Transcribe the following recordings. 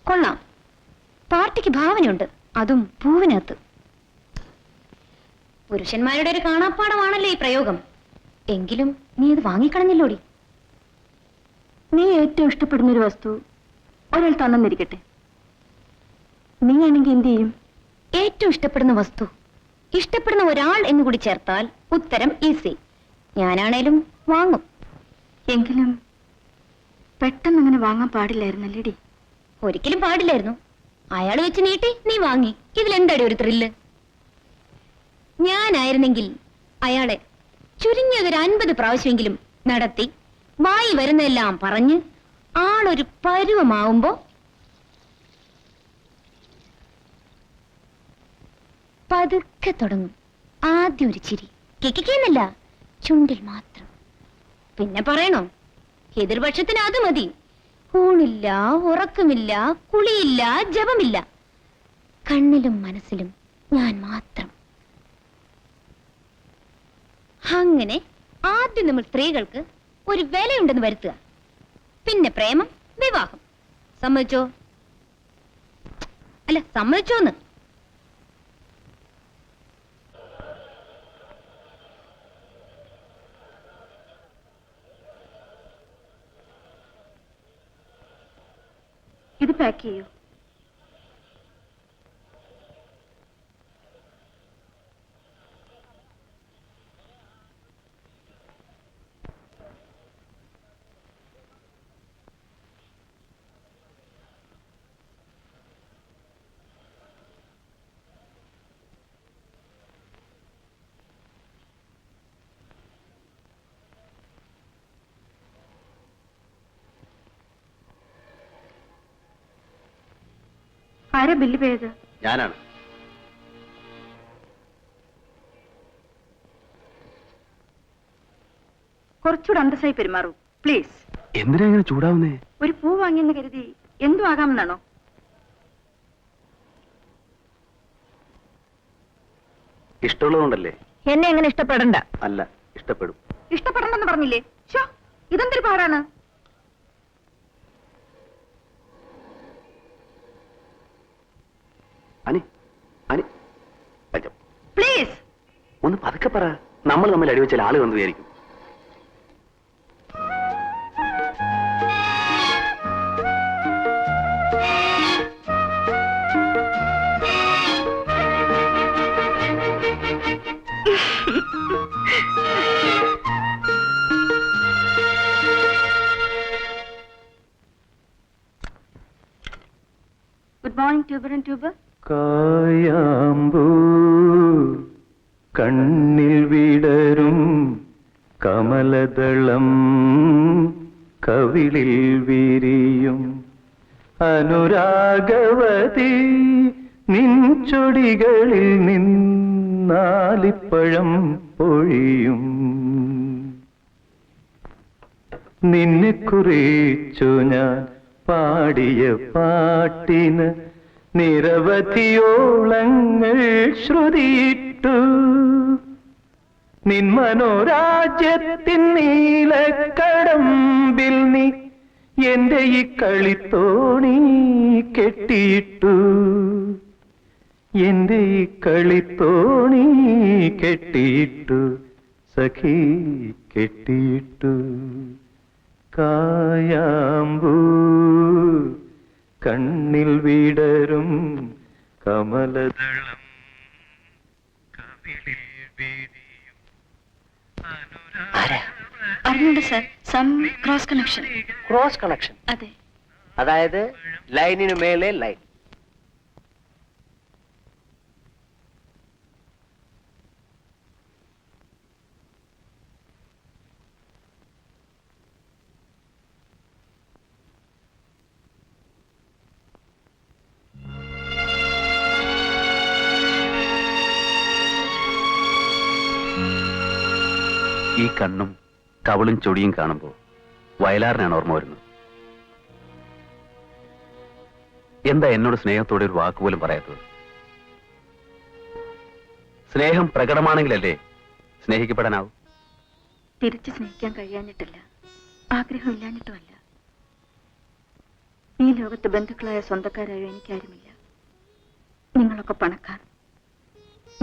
കൊള്ളാം. പാർട്ടിക്ക് ഭാവനയുണ്ട്, അതും പൂവിനകത്ത്. പുരുഷന്മാരുടെ ഒരു കാണാപ്പാടമാണല്ലോ ഈ പ്രയോഗം. എങ്കിലും നീ ഇത് വാങ്ങിക്കളഞ്ഞല്ലോടി. നീ ഏറ്റവും ഇഷ്ടപ്പെടുന്നൊരു വസ്തു ഒരാൾ തന്നിരിക്കട്ടെ, നീ ആണെങ്കിൽ എന്ത് ചെയ്യും? ഏറ്റവും ഇഷ്ടപ്പെടുന്ന വസ്തു, ഇഷ്ടപ്പെടുന്ന ഒരാൾ എന്നുകൂടി ചേർത്താൽ ഉത്തരം ഈസി. ഞാനാണേലും വാങ്ങും. എങ്കിലും പെട്ടെന്ന് അങ്ങനെ വാങ്ങാൻ പാടില്ലായിരുന്നല്ലേടി? ഒരിക്കലും പാടില്ലായിരുന്നു. അയാൾ വെച്ച് നീട്ടി, നീ വാങ്ങി. ഇതിലെന്താടി ഒരു ത്രില്ല്? ഞാനായിരുന്നെങ്കിൽ അയാളെ ചുരുങ്ങിയതൊരു 50 പ്രാവശ്യമെങ്കിലും നടത്തി വായി വരുന്നതെല്ലാം പറഞ്ഞ് ആളൊരു പരുവമാവുമ്പോ പതുക്കെ തുടങ്ങും. ആദ്യം ഒരു ചിരി, കിക്കിക്കുന്നില്ല, ചുണ്ടിൽ മാത്രം. പിന്നെ പറയണോ, എതിർപക്ഷത്തിന് അത് മതി. ഊണില്ല, ഉറക്കമില്ല, കുളിയില്ല, ജപമില്ല. കണ്ണിലും മനസ്സിലും ഞാൻ മാത്രം. അങ്ങനെ ആദ്യം നമ്മൾ സ്ത്രീകൾക്ക് ഒരു വിലയുണ്ടെന്ന് വരുത്തുക. പിന്നെ പ്രേമം, വിവാഹം. സമ്മതിച്ചോ? അല്ല, സമ്മതിച്ചോന്ന്? ഇത് പാക്ക് ചെയ്യൂ. ആരാ ബില്ല് പേയത്? ഞാനാണ്. കുറച്ചുകൂടെ അന്തസ്സായി പെരുമാറൂ പ്ലീസ്. എന്തിനാ ഇങ്ങനെ ചൂടാവുന്നേ? ഒരു പൂ വാങ്ങിയെന്ന് കരുതി എന്തും ആകാമെന്നാണോ? ഇഷ്ടമുള്ളതുകൊണ്ടല്ലേ? എന്നെ എങ്ങനെ ഇഷ്ടപ്പെടണ്ട? അല്ല, ഇഷ്ടപ്പെടും. ഇഷ്ടപ്പെടണ്ടെന്ന് പറഞ്ഞില്ലേ? ഇതെന്തൊരു പാടാണ്. അനി അനി പ്ലീസ് ഒന്ന് പതുക്കെ പറ. നമ്മൾ തമ്മിൽ അടിവെച്ചാൽ ആള് വന്ന് വിചാരിക്കും. Good morning tuber and tuber. കായാമ്പൂ കണ്ണിൽ വിടരും കമലദളം കവിളിൽ വിരിയും അനുരാഗവതി നിൻചൊടികളിൽ നിന്നാലിപ്പഴം പൊഴിയും. നിന്നെ കുറിച്ചു ഞാൻ പാടിയ പാട്ടിന് നിരവധിയോളങ്ങൾ ശ്രുതിയിട്ടു. നിൻ മനോരാജ്യത്തിൻ നീലക്കടമ്പിൽ നീ എന്റെ ഈ കളിത്തോണി കെട്ടിയിട്ടു. എന്റെ ഈ കളിത്തോണി കെട്ടിയിട്ടു, സഖി കെട്ടിയിട്ടു. കായാമ്പൂ കണ്ണിൽ വിടരും കമലദളം കവിളിൽ വിരിയും. അറിഞ്ഞുണ്ട് sir, some cross connection. Cross connection? അതെ. അതായത് ലൈനിനു മേലെ ലൈൻ. ഈ കണ്ണും കവളും ചൊടിയും കാണുമ്പോൾ വയലാറിനാണ് ഓർമ്മ വരുന്നത്. എന്താ എന്നോട് സ്നേഹത്തോടെ ഒരു വാക്കുപോലും പറയാത്തത്? സ്നേഹം പ്രകടമാണെങ്കിലല്ലേ സ്നേഹിക്കപ്പെടാനാവും. തിരിച്ചു സ്നേഹിക്കാൻ കഴിയാഞ്ഞിട്ടില്ല, ആഗ്രഹമില്ലാഞ്ഞിട്ടുമല്ല. ഈ ലോകത്ത് ബന്ധുക്കളായ സ്വന്തക്കാരായോ എനിക്കാരുമില്ല. നിങ്ങളൊക്കെ പണക്കാർ.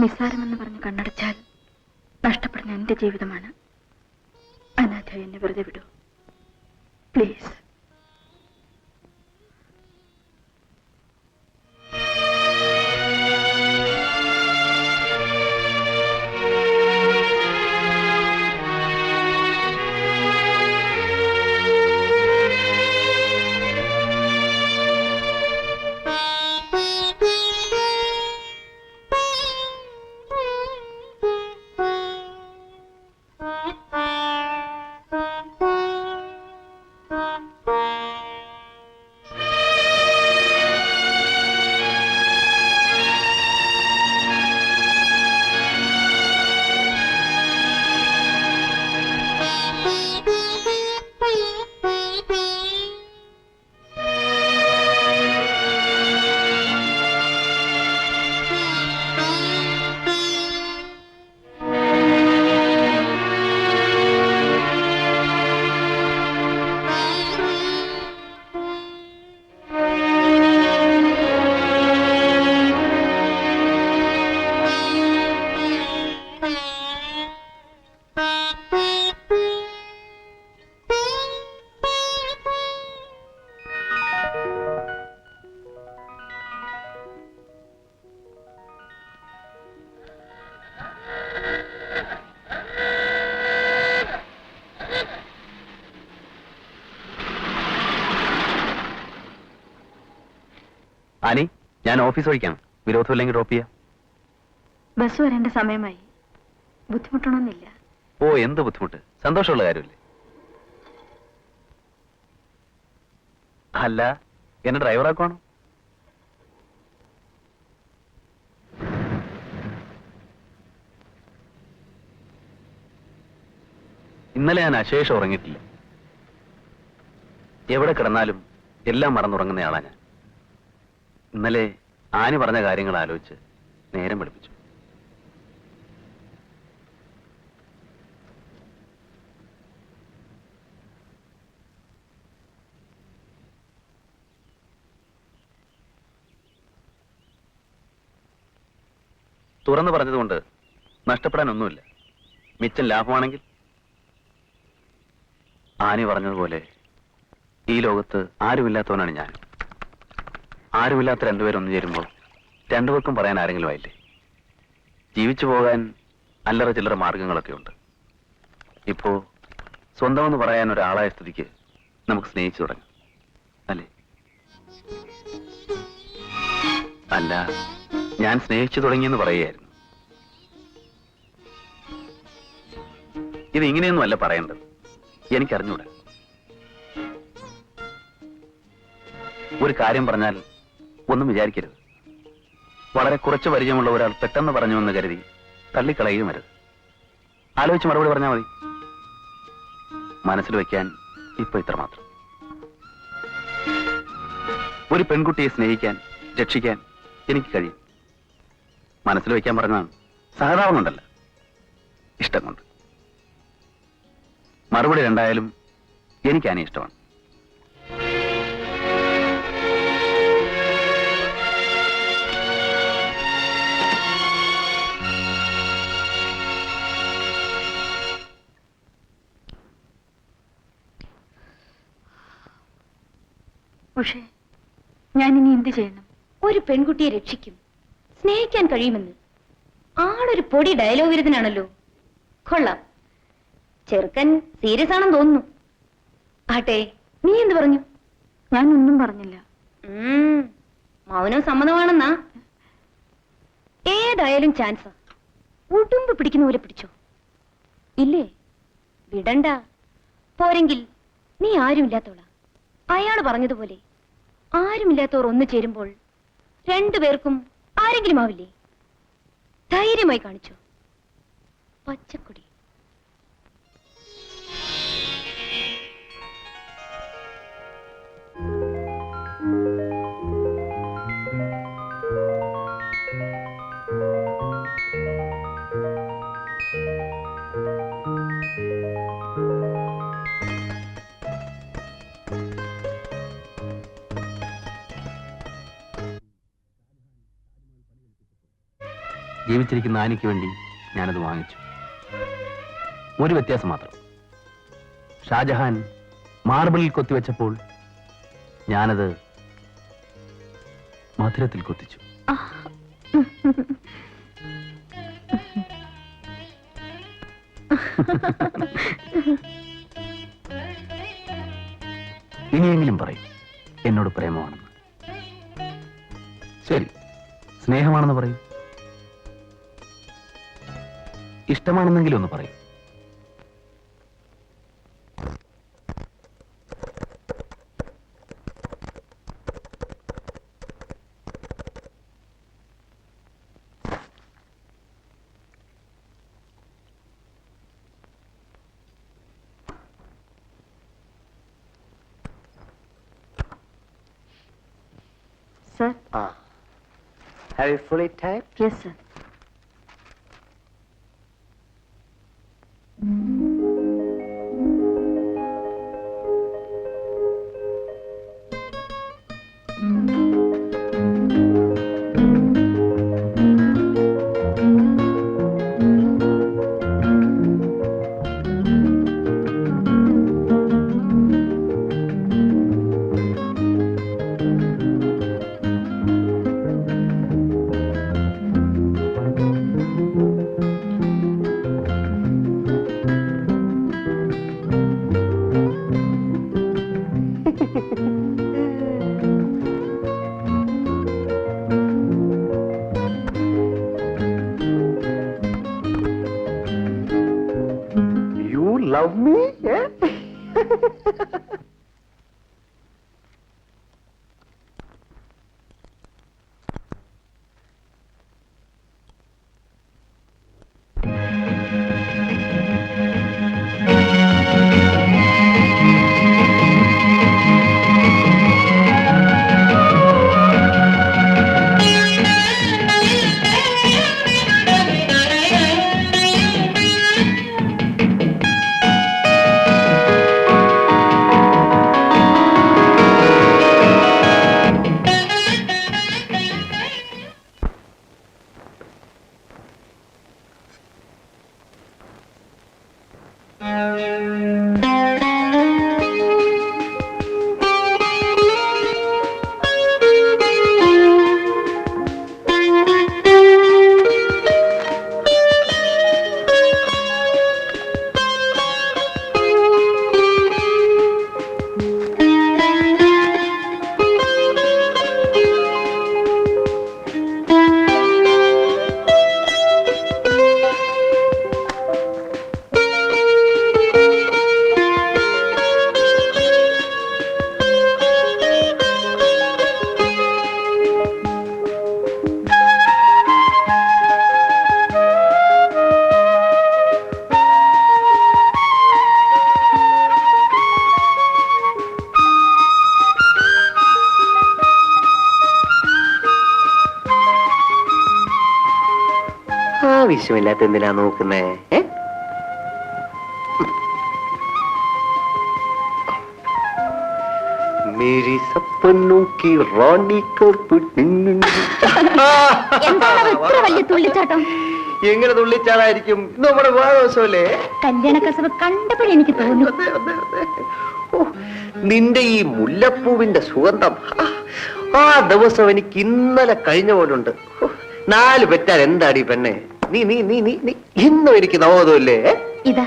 നിസ്സാരമെന്ന് പറഞ്ഞ് കണ്ണടച്ചാൽ നഷ്ടപ്പെടുന്ന എന്റെ ജീവിതമാണ്. അനാഥ എന്നെ വെറുതെ വിടൂ പ്ലീസ്. ആനി, ഞാൻ ഓഫീസ് വഴിക്കാണ്. വിരോധമില്ലെങ്കിൽ ഡ്രോപ്പ് ചെയ്യാം. ബസ് വരേണ്ട സമയമായി. ബുദ്ധിമുട്ടണമെന്നില്ല. ഓ, എന്ത് ബുദ്ധിമുട്ട്? സന്തോഷമുള്ള കാര്യമല്ലേ? അല്ല, എന്നെ ഡ്രൈവറാക്കുവാണോ? ഇന്നലെ ഞാൻ അശേഷം ഉറങ്ങിയിട്ടില്ല. എവിടെ കിടന്നാലും എല്ലാം മറന്നുറങ്ങുന്നയാളാ ഞാൻ. ഇന്നലെ ആനി പറഞ്ഞ കാര്യങ്ങൾ ആലോചിച്ച് നേരം വെളുപ്പിച്ചു. തുറന്നു പറഞ്ഞതുകൊണ്ട് നഷ്ടപ്പെടാനൊന്നുമില്ല. മിച്ചം ലാഭമാണെങ്കിൽ. ആനി പറഞ്ഞതുപോലെ ഈ ലോകത്ത് ആരുമില്ലാത്തവനാണ് ഞാൻ. ആരുമില്ലാത്ത രണ്ടുപേരൊന്നു ചേരുമ്പോൾ രണ്ടുപേർക്കും പറയാൻ ആരെങ്കിലും ആയില്ലേ? ജീവിച്ചു പോകാൻ അല്ലറ ചില്ലറ മാർഗങ്ങളൊക്കെ ഉണ്ട്. ഇപ്പോ സ്വന്തമെന്ന് പറയാൻ ഒരാളായ സ്ഥിതിക്ക് നമുക്ക് സ്നേഹിച്ചു തുടങ്ങാം, അല്ലേ? അല്ല, ഞാൻ സ്നേഹിച്ചു തുടങ്ങിയെന്ന് പറയുകയായിരുന്നു. ഇത് ഇങ്ങനെയൊന്നും അല്ല പറയേണ്ടത്. എനിക്കറിഞ്ഞൂടാ. ഒരു കാര്യം പറഞ്ഞാൽ ഒന്നും വിചാരിക്കരുത്. വളരെ കുറച്ച് പരിചയമുള്ള ഒരാൾ പെട്ടെന്ന് പറഞ്ഞുവെന്ന് കരുതി തള്ളിക്കളയുകയും അരുത്. ആലോചിച്ച് മറുപടി പറഞ്ഞാൽ മതി. മനസ്സിൽ വയ്ക്കാൻ ഇപ്പൊ ഇത്ര മാത്രം. ഒരു പെൺകുട്ടിയെ സ്നേഹിക്കാൻ, രക്ഷിക്കാൻ എനിക്ക് കഴിയും. മനസ്സിൽ വയ്ക്കാൻ പറഞ്ഞാൽ സഹതാപം കൊണ്ടല്ല, ഇഷ്ടം കൊണ്ട്. മറുപടി രണ്ടായാലും എനിക്ക് ആനെ ഇഷ്ടമാണ്. പക്ഷേ ഞാൻ ഇനി എന്ത് ചെയ്യണം? ഒരു പെൺകുട്ടിയെ രക്ഷിക്കും, സ്നേഹിക്കാൻ കഴിയുമെന്ന് ആളൊരു പൊടി ഡയലോഗ് വിരുദ്ധനാണല്ലോ. കൊള്ളാം. ചെറുക്കൻ സീരിയസ് ആണെന്ന് തോന്നുന്നു. ആട്ടെ, നീ എന്ത് പറഞ്ഞു? ഞാൻ ഒന്നും പറഞ്ഞില്ല. മൗനം സമ്മതമാണെന്നാ? ഏതായാലും ചാൻസാ. ഉടുമ്പ് പിടിക്കുന്ന പോലെ പിടിച്ചോ. ഇല്ലേ? വിടണ്ട. പോരെങ്കിൽ നീ ആരുമില്ലാത്തോളാ. അയാൾ പറഞ്ഞതുപോലെ ആരുമില്ലാത്തവർ ഒന്നു ചേരുമ്പോൾ രണ്ടുപേർക്കും ആരെങ്കിലും ആവില്ലേ? ധൈര്യമായി കാണിച്ചോ. പച്ചക്കൊടി. ജീവിച്ചിരിക്കുന്ന ആനിക്ക് വേണ്ടി ഞാനത് വാങ്ങിച്ചു. ഒരു വ്യത്യാസം മാത്രം. ഷാജഹാൻ മാർബിളിൽ കൊത്തിവെച്ചപ്പോൾ ഞാനത് മധുരത്തിൽ കൊത്തിച്ചു. ഇനിയെങ്കിലും പറയും എന്നോട് പ്രേമമാണെന്ന്. ശരി, സ്നേഹമാണെന്ന് പറയും. ഇഷ്ടമാണെന്നെങ്കിലും ഒന്ന് പറയും. Sir. Have you fully typed? Yes sir. You love me? Yeah? ആവശ്യമില്ലാത്ത എന്തിനാ നോക്കുന്നേ? മേരി സപ്പനോ കി റാണി ഇത്ര വലിയ തുള്ളിച്ചാട്ടം? എങ്ങനെ തുള്ളിച്ചാടായിരിക്കും? നമ്മുടെ വാദവശമല്ലേ? കല്യാണ കസവ് കണ്ടപ്പോഴേ എനിക്ക് തോന്നി. നിന്റെ ഈ മുല്ലപ്പൂവിന്റെ സുഗന്ധം ആ ദിവസം എനിക്ക് ഇന്നലെ കഴിഞ്ഞ പോലുണ്ട്. 4 പെറ്റാൽ എന്താടി പെണ്ണെ? നീ നീ നീ നീ നീ ഇന്നും എനിക്ക് നവോദല്ലേ? ഇതാ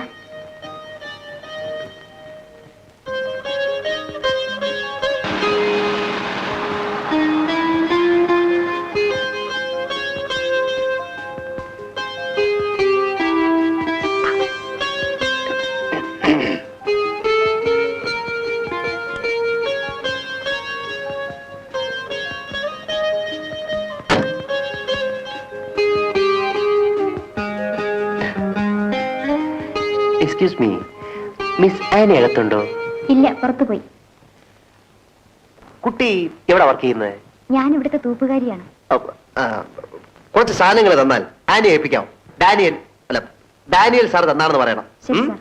എക്സ്ക്യൂസ് മീ, മിസ് ആനി അകത്തുണ്ടോ? ഇല്ല, പുറത്തു പോയി. കുട്ടി എവിടെ വർക്ക് ചെയ്യുന്നത്? ഞാൻ ഇവിടുത്തെ തൂപ്പുകാരിയാണ്. കുറച്ച് സാധനങ്ങൾ തന്നാൽ ആനി ഏൽപ്പിക്കാം. ഡാനിയൽ സാർ തന്നാണെന്ന് പറയണം. ശരി സാർ.